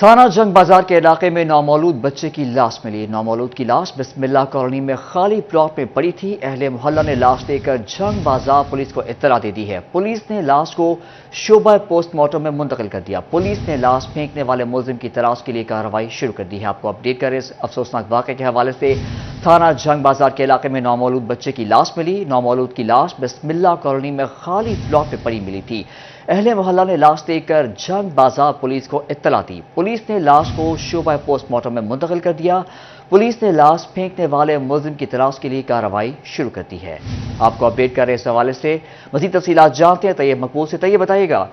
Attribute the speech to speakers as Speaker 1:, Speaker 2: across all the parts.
Speaker 1: تھانہ جنگ بازار کے علاقے میں نامولود بچے کی لاش ملی۔ نامولود کی لاش بسم اللہ کالونی میں خالی پلاٹ میں پڑی تھی۔ اہل محلہ نے لاش لے کر جنگ بازار پولیس کو اطلاع دے دی ہے۔ پولیس نے لاش کو شعبہ پوسٹ مارٹم میں منتقل کر دیا۔ پولیس نے لاش پھینکنے والے ملزم کی تلاش کے لیے کارروائی شروع کر دی ہے۔ آپ کو اپڈیٹ کریں اس افسوسناک واقعے کے حوالے سے۔ تھانہ جنگ بازار کے علاقے میں نامولود بچے کی لاش ملی۔ نامولود کی لاش بسم اللہ کالونی میں خالی پلاٹ میں پڑی ملی تھی۔ اہل محلہ نے لاش لے کر جنگ بازار پولیس کو اطلاع دی۔ پولیس نے لاش کو شعبہ پوسٹ مارٹم میں منتقل کر دیا۔ پولیس نے لاش پھینکنے والے ملزم کی تلاش کے لیے کارروائی شروع کر دی ہے۔ آپ کو اپڈیٹ کر رہے اس حوالے سے مزید تفصیلات جانتے ہیں طیب مقبول سے۔ طیب بتائیے گا۔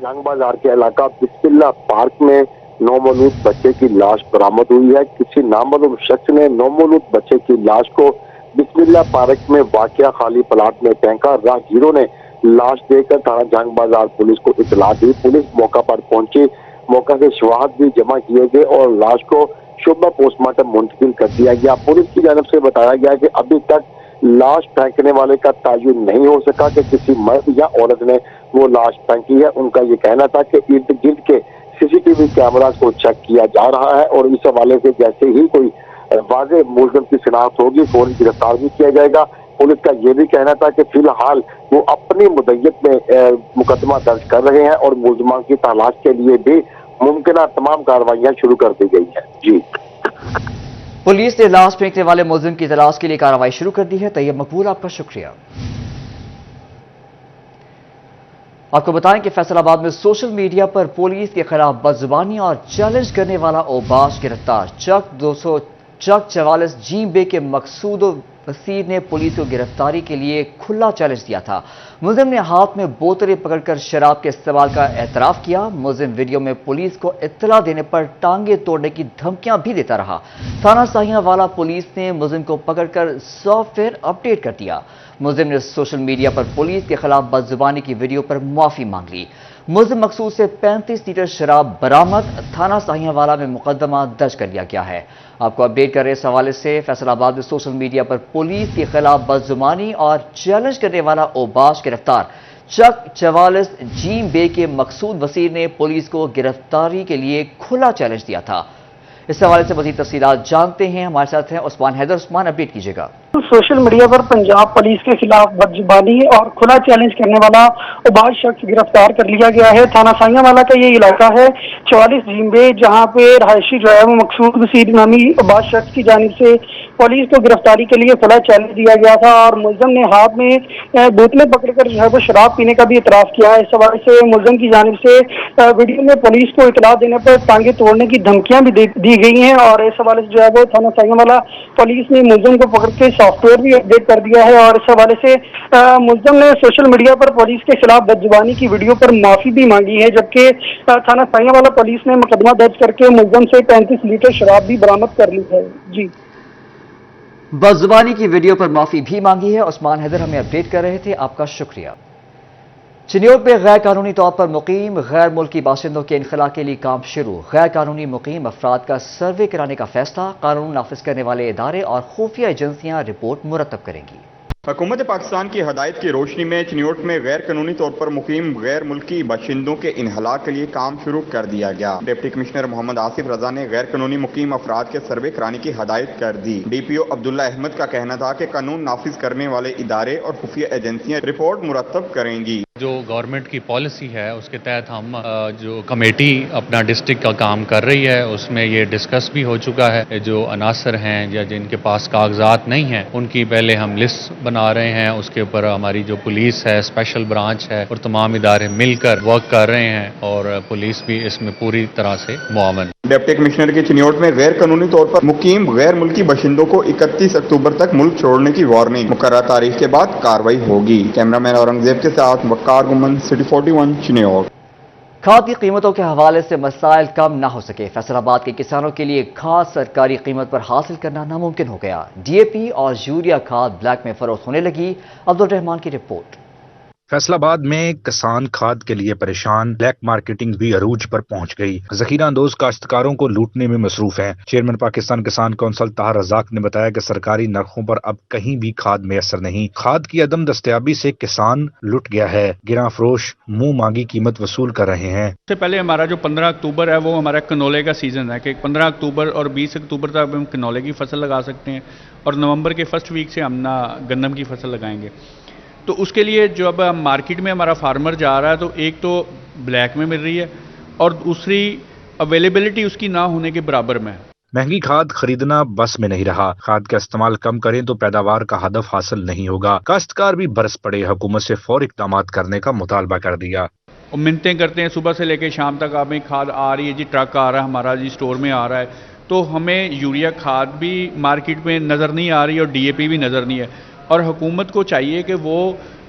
Speaker 2: جنگ بازار کے علاقہ بسم اللہ پارک میں نامولود بچے کی لاش برآمد ہوئی ہے۔ کسی نامعلوم شخص نے نامولود بچے کی لاش کو بسم اللہ پارک میں واقع خالی پلاٹ میں پھینکا۔ راہگیروں نے لاش دے کر تھانہ جنگ بازار پولیس کو اطلاع دی۔ پولیس موقع پر پہنچی، موقع سے شواہد بھی جمع کیے گئے اور لاش کو شعبہ پوسٹ مارٹم منتقل کر دیا گیا۔ پولیس کی جانب سے بتایا گیا کہ ابھی تک لاش پھینکنے والے کا تعین نہیں ہو سکا کہ کسی مرد یا عورت نے وہ لاش پھینکی ہے۔ ان کا یہ کہنا تھا کہ ارد گرد کے سی سی ٹی وی کیمراز کو چیک کیا جا رہا ہے اور اس حوالے سے جیسے ہی کوئی واضح ملزم کی شناخت ہوگی فوراً گرفتار بھی کیا جائے گا۔ پولیس کا یہ بھی کہنا تھا کہ فی الحال وہ اپنی مدعیت میں مقدمہ درج کر رہے ہیں اور ملزمان کی تلاش کے لیے بھی ممکنہ تمام کارروائیاں شروع کر دی گئی ہیں۔ جی،
Speaker 1: پولیس نے لاش پھینکنے والے ملزم کی تلاش کے لیے کارروائی شروع کر دی ہے۔ طیب مقبول، آپ کا شکریہ۔ آپ کو بتائیں کہ فیصل آباد میں سوشل میڈیا پر پولیس کے خلاف بدزبانی اور چیلنج کرنے والا اوباش گرفتار۔ چک 44 جیم بے کے مقصود وسیر نے پولیس کو گرفتاری کے لیے کھلا چیلنج دیا تھا۔ ملزم نے ہاتھ میں بوتلیں پکڑ کر شراب کے استعمال کا اعتراف کیا۔ ملزم ویڈیو میں پولیس کو اطلاع دینے پر ٹانگیں توڑنے کی دھمکیاں بھی دیتا رہا۔ تھانہ ساہیاں والا پولیس نے ملزم کو پکڑ کر سافٹ ویئر اپڈیٹ کر دیا۔ ملزم نے سوشل میڈیا پر پولیس کے خلاف بدزبانی کی ویڈیو پر معافی مانگ لی۔ ملزم مقصود سے 35 لیٹر شراب برآمد۔ تھانہ ساہیاں والا میں مقدمہ درج کر لیا گیا ہے۔ آپ کو اپڈیٹ کر رہے اس حوالے سے فیصل آباد میں سوشل میڈیا پر پولیس کے خلاف بدزبانی اور چیلنج کرنے والا اوباش گرفتار۔ چک 44 جیم بے کے مقصود وسیر نے پولیس کو گرفتاری کے لیے کھلا چیلنج دیا تھا۔ اس حوالے سے مزید تفصیلات جانتے ہیں، ہمارے ساتھ ہیں عثمان حیدر۔ عثمان، اپڈیٹ کیجیے گا۔
Speaker 3: سوشل میڈیا پر پنجاب پولیس کے خلاف بدزبانی اور کھلا چیلنج کرنے والا اوباش شخص گرفتار کر لیا گیا ہے۔ تھانہ ساہیاں والا کا یہ علاقہ ہے 44 جیم بے، جہاں پہ رہائشی جو ہے وہ مقصود وسیر نامی اوباش شخص کی جانب سے پولیس کو گرفتاری کے لیے کھلا چیلنج دیا گیا تھا اور ملزم نے ہاتھ میں بوتلیں پکڑ کر جو ہے وہ شراب پینے کا بھی اعتراف کیا ہے۔ اس حوالے سے ملزم کی جانب سے ویڈیو میں پولیس کو اطلاع دینے پر ٹانگیں توڑنے کی دھمکیاں بھی دی گئی ہیں اور اس حوالے سے جو ہے وہ تھانہ ساہیاں والا پولیس نے ملزم کو پکڑ کے سافٹ ویئر بھی اپڈیٹ کر دیا ہے اور اس حوالے سے ملزم نے سوشل میڈیا پر پولیس کے خلاف بدزبانی کی ویڈیو پر معافی بھی مانگی ہے، جبکہ تھانہ ساہیاں والا پولیس نے مقدمہ درج کر کے ملزم سے 35 لیٹر شراب بھی برآمد کر لی ہے۔ جی،
Speaker 1: بدزبانی کی ویڈیو پر معافی بھی مانگی ہے۔ عثمان حیدر ہمیں اپڈیٹ کر رہے تھے، آپ کا شکریہ۔ چنیوٹ میں غیر قانونی طور پر مقیم غیر ملکی باشندوں کے انخلاء کے لیے کام شروع۔ غیر قانونی مقیم افراد کا سروے کرانے کا فیصلہ، قانون نافذ کرنے والے ادارے اور خفیہ ایجنسیاں رپورٹ مرتب کریں گی۔
Speaker 4: حکومت پاکستان کی ہدایت کی روشنی میں چنیوٹ میں غیر قانونی طور پر مقیم غیر ملکی باشندوں کے انخلاء کے لیے کام شروع کر دیا گیا۔ ڈپٹی کمشنر محمد آصف رضا نے غیر قانونی مقیم افراد کے سروے کرانے کی ہدایت کر دی۔ ڈی پی او عبداللہ احمد کا کہنا تھا کہ قانون نافذ کرنے والے ادارے اور خفیہ ایجنسیاں رپورٹ مرتب کریں گی۔
Speaker 5: جو گورنمنٹ کی پالیسی ہے اس کے تحت ہم جو کمیٹی اپنا ڈسٹرکٹ کا کام کر رہی ہے اس میں یہ ڈسکس بھی ہو چکا ہے۔ جو عناصر ہیں یا جن کے پاس کاغذات نہیں ہیں ان کی پہلے ہم لسٹ بنا رہے ہیں، اس کے اوپر ہماری جو پولیس ہے، اسپیشل برانچ ہے اور تمام ادارے مل کر ورک کر رہے ہیں اور پولیس بھی اس میں پوری طرح سے معاون۔
Speaker 4: ڈپٹی کمشنر کے چنیوٹ میں غیر قانونی طور پر مقیم غیر ملکی باشندوں کو 31 اکتوبر تک ملک چھوڑنے کی وارننگ، مقررہ تاریخ کے بعد کارروائی ہوگی۔ کیمرہ مین اورنگزیب کے ساتھ وقار گمن، سٹی 41 چنیوٹ۔
Speaker 1: کھاد کی قیمتوں کے حوالے سے مسائل کم نہ ہو سکے۔ فیصل آباد کے کسانوں کے لیے کھاد سرکاری قیمت پر حاصل کرنا ناممکن ہو گیا۔ ڈی اے پی اور یوریا کھاد بلیک میں فروخت ہونے لگی۔ عبدالرحمان کی رپورٹ۔
Speaker 6: फैसला आबाद में किसान खाद के लिए परेशान, ब्लैक मार्केटिंग भी अरूज पर पहुंच गई। जखीरा अंदोज काश्तकारों को लूटने में मसरूफ हैं। चेयरमैन पाकिस्तान किसान कौंसिल ताहर रज़ाक ने बताया कि सरकारी नरखों पर अब कहीं भी खाद मैसर नहीं। खाद की अदम दस्तयाबी से किसान लुट गया है। गिरा फरोश मुंह मांगी कीमत वसूल कर रहे हैं।
Speaker 7: इससे पहले हमारा जो 15 अक्टूबर है वो हमारा कनोले का सीजन है कि 15 अक्टूबर और 20 अक्टूबर तक हम कनोले की फसल लगा सकते हैं और नवंबर के फर्स्ट वीक से हम ना गंदम की फसल लगाएंगे। तो उसके लिए जो अब मार्केट में हमारा फार्मर जा रहा है तो एक तो ब्लैक में मिल रही है और दूसरी अवेलेबिलिटी उसकी ना होने के बराबर में है।
Speaker 6: महंगी खाद खरीदना बस में नहीं रहा। खाद का इस्तेमाल कम करें तो पैदावार का हदफ हासिल नहीं होगा। काश्तकार भी बरस पड़े, हुकूमत से फौरी इक़दाम करने का मुतालबा कर दिया।
Speaker 7: और मिन्नतें करते हैं सुबह से लेकर शाम तक, आप में खाद आ रही है जी, ट्रक आ रहा है हमारा जी, स्टोर में आ रहा है, तो हमें यूरिया खाद भी मार्केट में नज़र नहीं आ रही और DAP भी नज़र नहीं है। और हुकूमत को चाहिए कि वो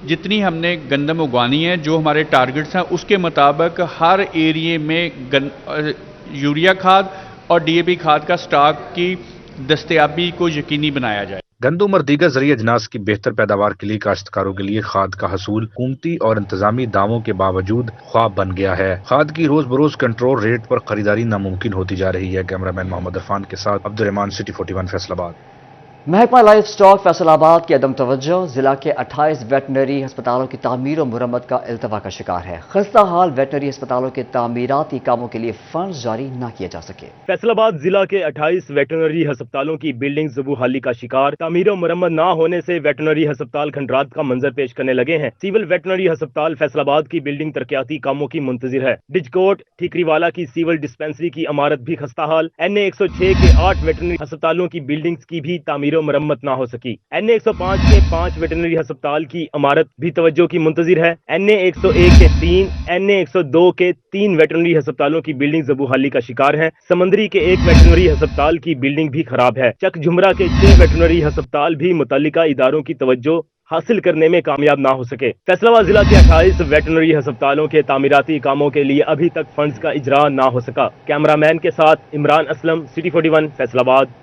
Speaker 7: जितनी हमने गंदम उगानी है, जो हमारे टारगेट्स हैं, उसके मुताबिक हर एरिए में यूरिया खाद और DAP खाद का स्टॉक की दस्तयाबी को यकीनी बनाया जाए।
Speaker 6: गंदम और दीगर ज़रिए अजनास की बेहतर पैदावार के लिए काश्तकारों के लिए खाद का हसूल हुकूमती और इंतजामी दावों के बावजूद ख्वाब बन गया है। खाद की रोज बरोज कंट्रोल रेट पर खरीदारी नामुमकिन होती जा रही है। कैमरामैन मोहम्मद इरफान के साथ अब्दुर्रहमान, सिटी 41 फैसलाबाद।
Speaker 1: महकमा लाइफ स्टॉक फैसलाबाद की अदम तवज्जो जिला के 28 वेटनरी अस्पतालों की तामीर और मुरम्मत का इल्तवा का शिकार है। खस्ता हाल वेटनरी अस्पतालों के तामीराती कामों के लिए फंड जारी न किए जा सके।
Speaker 8: फैसलाबाद जिला के 28 वेटनरी अस्पतालों की बिल्डिंग ज़बूहाली का शिकार, तामीर और मुरम्मत न होने से वेटनरी अस्पताल खंडरात का मंजर पेश करने लगे हैं। सिविल वेटनरी अस्पताल फैसलाबाद की बिल्डिंग तरक्याती कामों की मुंतजिर है। डिजकोट ठीकरीवाला की सिविल डिस्पेंसरी की इमारत भी खस्ता हाल। NA 106 के 8 वेटनरी अस्पतालों की बिल्डिंग्स की भी तामीर मरम्मत ना हो सकी। NA 105 के 5 वेटनरी अस्पताल की इमारत भी तवज्जो की मुंतजिर है। NA 101 के 3, NA 102 के 3 वेटनरी अस्पतालों की बिल्डिंग ज़बूहाली का शिकार है। समंदरी के 1 वेटनरी अस्पताल की बिल्डिंग भी खराब है। चक झुमरा के 6 वेटनरी अस्पताल भी मुतल्लिका इदारों की तवज्जो हासिल करने में कामयाब ना हो सके। फैसलाबाद जिला के 28 वेटनरी अस्पतालों के तामीराती कामों के लिए अभी तक फंड्स का इजरा ना हो सका। कैमरामैन के साथ इमरान असलम, सिटी 41 फैसलाबाद।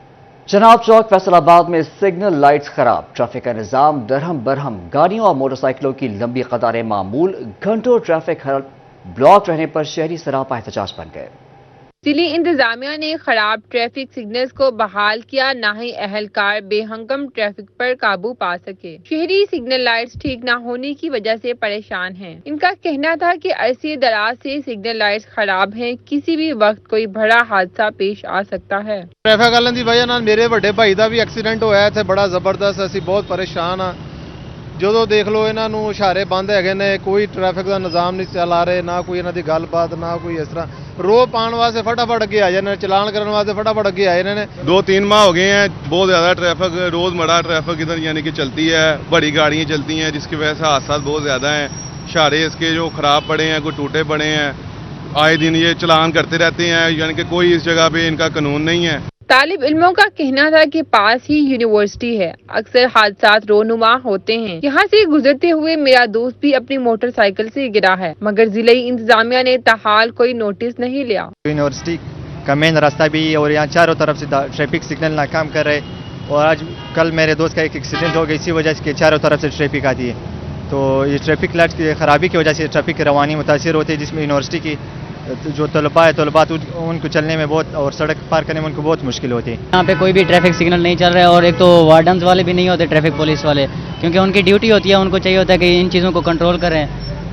Speaker 1: चनाब चौक फैसलाबाद में सिग्नल लाइट्स खराब, ट्रैफिक का निजाम दरहम बरहम, गाड़ियों और मोटरसाइकिलों की लंबी कतारें मामूल, घंटों ट्रैफिक ब्लॉक रहने पर शहरी सरापा एहतजाज बन गए।
Speaker 9: जिली इंतजामिया ने खराब ट्रैफिक सिग्नल्स को बहाल किया, ना ही अहलकार बेहंगम ट्रैफिक पर काबू पा सके। शहरी सिग्नल लाइट्स ठीक न होने की वजह से परेशान हैं। इनका कहना था कि अरसे दराज से सिग्नल लाइट्स खराब हैं, किसी भी वक्त कोई बड़ा हादसा पेश आ सकता है।
Speaker 10: ट्रैफिक वालों की वजह नाल मेरे बड़े भाई का भी एक्सीडेंट होया इत्थे बड़ा जबरदस्त। असीं बहुत परेशान हाँ। ਜਦੋਂ ਦੇਖ ਲਓ ਇਹਨਾਂ ਨੂੰ ਇਸ਼ਾਰੇ ਬੰਦ ਹੈਗੇ ਨੇ, ਕੋਈ ਟ੍ਰੈਫਿਕ ਦਾ ਨਿਜ਼ਾਮ ਨਹੀਂ ਚਲਾ ਰਹੇ, ਨਾ ਕੋਈ ਇਹਨਾਂ ਦੀ ਗੱਲਬਾਤ, ਨਾ ਕੋਈ ਇਸ ਤਰ੍ਹਾਂ। ਰੋਹ ਪਾਉਣ ਵਾਸਤੇ ਫਟਾਫਟ ਅੱਗੇ ਆ ਜਾਂਦੇ ਨੇ, ਚਲਾਨ ਕਰਨ ਵਾਸਤੇ फटाफट ਅੱਗੇ आए ने।
Speaker 11: 2-3 माह हो गए हैं, बहुत ज़्यादा ट्रैफिक, रोज़मर्रा ट्रैफिक इधर यानी कि चलती है, बड़ी गाड़ियाँ चलती हैं जिसकी वजह से हादसा बहुत ज़्यादा हैं। इशारे इसके जो ख़राब पड़े हैं, कोई टूटे पड़े हैं, आए दिन ये चलान करते रहते हैं, यानी कि कोई इस जगह पे इनका कानून नहीं है।
Speaker 9: तालिब इल्मों का कहना था कि पास ही यूनिवर्सिटी है, अक्सर हादसात रोनुमा होते हैं। यहाँ से गुजरते हुए मेरा दोस्त भी अपनी मोटरसाइकिल से गिरा है, मगर जिले इंतजामिया ने ताहाल कोई नोटिस नहीं लिया।
Speaker 12: यूनिवर्सिटी का मेन रास्ता भी और यहाँ चारों तरफ से ट्रैफिक सिग्नल नाकाम कर रहे, और आज कल मेरे दोस्त का एक एक्सीडेंट हो गया इसी वजह से कि चारों तरफ से ट्रैफिक आती है। तो ये ट्रैफिक लाइट्स की खराबी की वजह से ट्रैफिक की रवानी मुतासिर होती है, जिसमें यूनिवर्सिटी की जो तलबात उनको चलने में बहुत और सड़क पार करने में उनको बहुत मुश्किल होती है।
Speaker 13: यहाँ पे कोई भी ट्रैफिक सिग्नल नहीं चल रहा है, और एक तो वार्डन्स वाले भी नहीं होते, ट्रैफिक पुलिस वाले, क्योंकि उनकी ड्यूटी होती है, उनको चाहिए होता है कि इन चीज़ों को कंट्रोल करें।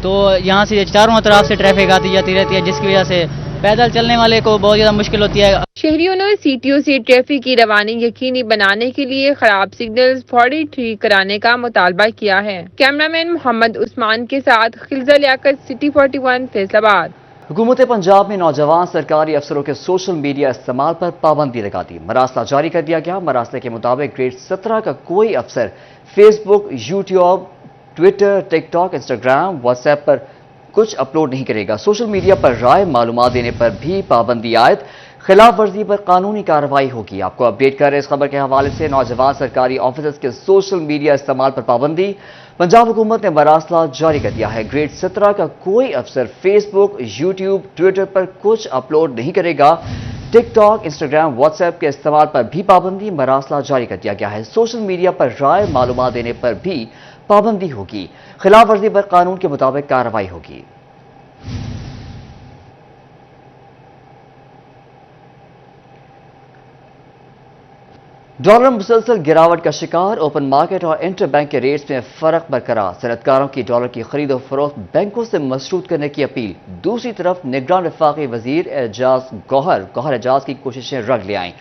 Speaker 13: तो यहाँ से चारों तरफ से ट्रैफिक आती जाती रहती है, जिसकी वजह से पैदल चलने वाले को बहुत ज़्यादा मुश्किल होती है।
Speaker 9: शहरियों ने CTO से ट्रैफिक की रवानी यकीनी बनाने के लिए खराब सिग्नल्स फौरी ठीक कराने का मुतालबा किया है। कैमरामैन मोहम्मद उस्मान के साथ खिलजा लियाकत, सिटी 41 फैसलाबाद।
Speaker 1: हुकूमत पंजाब में नौजवान सरकारी अफसरों के सोशल मीडिया इस्तेमाल पर पाबंदी लगा दी। मरासला जारी कर दिया गया। मरासले के मुताबिक ग्रेड 17 का कोई अफसर Facebook, YouTube, Twitter, TikTok, Instagram, WhatsApp पर कुछ अपलोड नहीं करेगा। सोशल मीडिया पर राय मालूमात देने पर भी पाबंदी आयद। खिलाफ वर्जी पर कानूनी कार्रवाई होगी। आपको अपडेट कर रहे इस खबर के हवाले से नौजवान सरकारी ऑफिसर्स के सोशल मीडिया इस्तेमाल पर पाबंदी। पंजाब हुकूमत ने मरासला जारी कर दिया है। ग्रेड 17 का कोई अफसर फेसबुक, यूट्यूब, ट्विटर पर कुछ अपलोड नहीं करेगा। टिकटॉक, इंस्टाग्राम, व्हाट्सएप के इस्तेमाल पर भी पाबंदी। मरासला जारी कर दिया गया है। सोशल मीडिया पर राय मालूमात देने पर भी पाबंदी होगी। खिलाफ वर्जी पर कानून के मुताबिक कार्रवाई होगी। डॉलर मुसलसल गिरावट का शिकार, ओपन मार्केट और इंटर बैंक के रेट्स में फर्क बरकरार। सनतकारों की डॉलर की खरीद और फरोख्त बैंकों से मशरूत करने की अपील। दूसरी तरफ निगरान वफाकी वजीर एजाज गौहर एजाज की कोशिशें रंग ले आईं।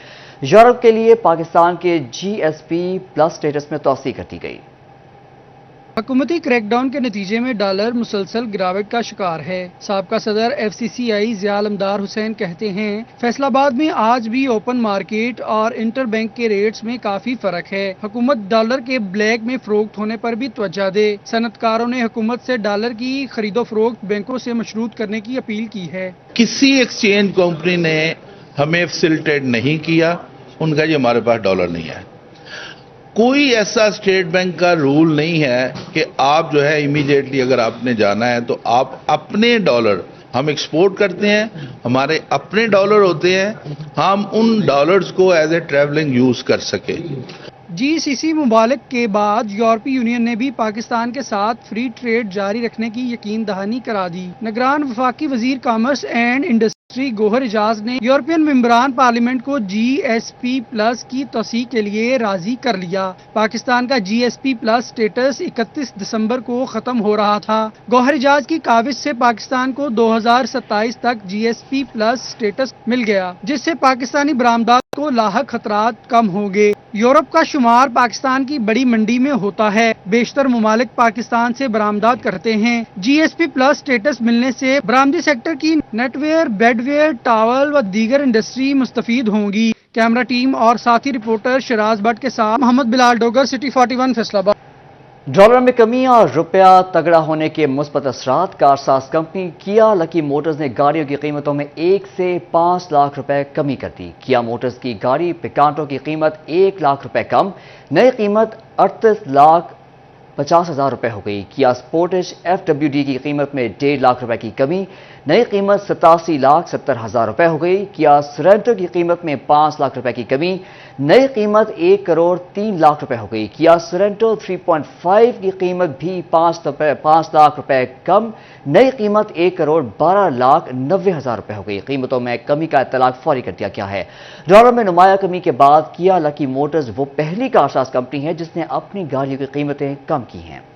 Speaker 1: यूरोप के लिए पाकिस्तान के GSP+ स्टेटस में तौसीह कर दी गई।
Speaker 14: हुकूमती क्रैकडाउन के नतीजे में डॉलर मुसलसल गिरावट का शिकार है। साबका सदर FCCI ज़िया अलमदार हुसैन कहते हैं, फैसलाबाद में आज भी ओपन मार्केट और इंटर बैंक के रेट्स में काफी फर्क है। हुकूमत डॉलर के ब्लैक में फरोख्त होने पर भी तवज्जो दे। सनतकारों ने हुकूमत से डॉलर की खरीदो फरोख्त बैंकों से मशरूत करने की अपील की है।
Speaker 15: किसी एक्सचेंज कंपनी ने हमें फैसिलिटेट नहीं किया, उनका ये हमारे पास डॉलर नहीं है। कोई ऐसा स्टेट बैंक का रूल नहीं है कि आप जो है इमीडिएटली अगर आपने जाना है तो आप अपने डॉलर, हम एक्सपोर्ट करते हैं, हमारे अपने डॉलर होते हैं, हम उन डॉलर्स को एज ए ट्रैवलिंग यूज कर सके।
Speaker 14: GCC मुबालिक के बाद यूरोपीय यूनियन ने भी पाकिस्तान के साथ फ्री ट्रेड जारी रखने की यकीन दहानी करा दी। निगरान वफाकी वजीर commerce and industry Gohar Ejaz ने यूरोपियन मेंबरान पार्लियामेंट को GSP+ की तौसीह के लिए राजी कर लिया। पाकिस्तान का GSP+ स्टेटस 31 दिसंबर को खत्म हो रहा था। गौहर एजाज की काविश से पाकिस्तान को 2027 तक GSP+ स्टेटस मिल गया, जिससे पाकिस्तानी बरामदात को लाहक खतरात कम होंगे। यूरोप का शुमार पाकिस्तान की बड़ी मंडी में होता है। बेशतर मुमालिक पाकिस्तान से बरामदात करते हैं। GSP+ स्टेटस मिलने से बरामदी सेक्टर की नेटवेयर, बेडवेयर, टावल व दीगर इंडस्ट्री मुस्तफीद होंगी। कैमरा टीम और साथी रिपोर्टर शराज भट्ट के साथ मोहम्मद बिलाल डोगर, सिटी 41 फैसलाबाद।
Speaker 1: डॉलर में कमी और रुपया तगड़ा होने के मुस्बत असरात। कारसाज कंपनी किया लकी मोटर्स ने गाड़ियों की कीमतों में 1 से 5 लाख रुपए कमी कर दी। किया मोटर्स की गाड़ी पिकांटो की कीमत 1 लाख रुपए कम, नई कीमत 38,50,000 रुपए हो गई। किया स्पोर्टेज FWD की कीमत में 1.5 लाख रुपए की कमी, नई कीमत 87,70,000 रुपए हो गई। किया सोरेंटो की कीमत में 5 लाख रुपए की कमी, नई कीमत 1,03,00,000 रुपए हो गई। किया सोरेंटो 3.5 की कीमत भी 5 लाख रुपए कम, नई कीमत 1,12,90,000 रुपए हो गई। कीमतों में कमी का इत्तलाक फौरी कर दिया गया है। डॉलर में नुमाया कमी के बाद किया लकी मोटर्स वो पहली कारसाज कंपनी है जिसने अपनी गाड़ियों की कीमतें कम की हैं।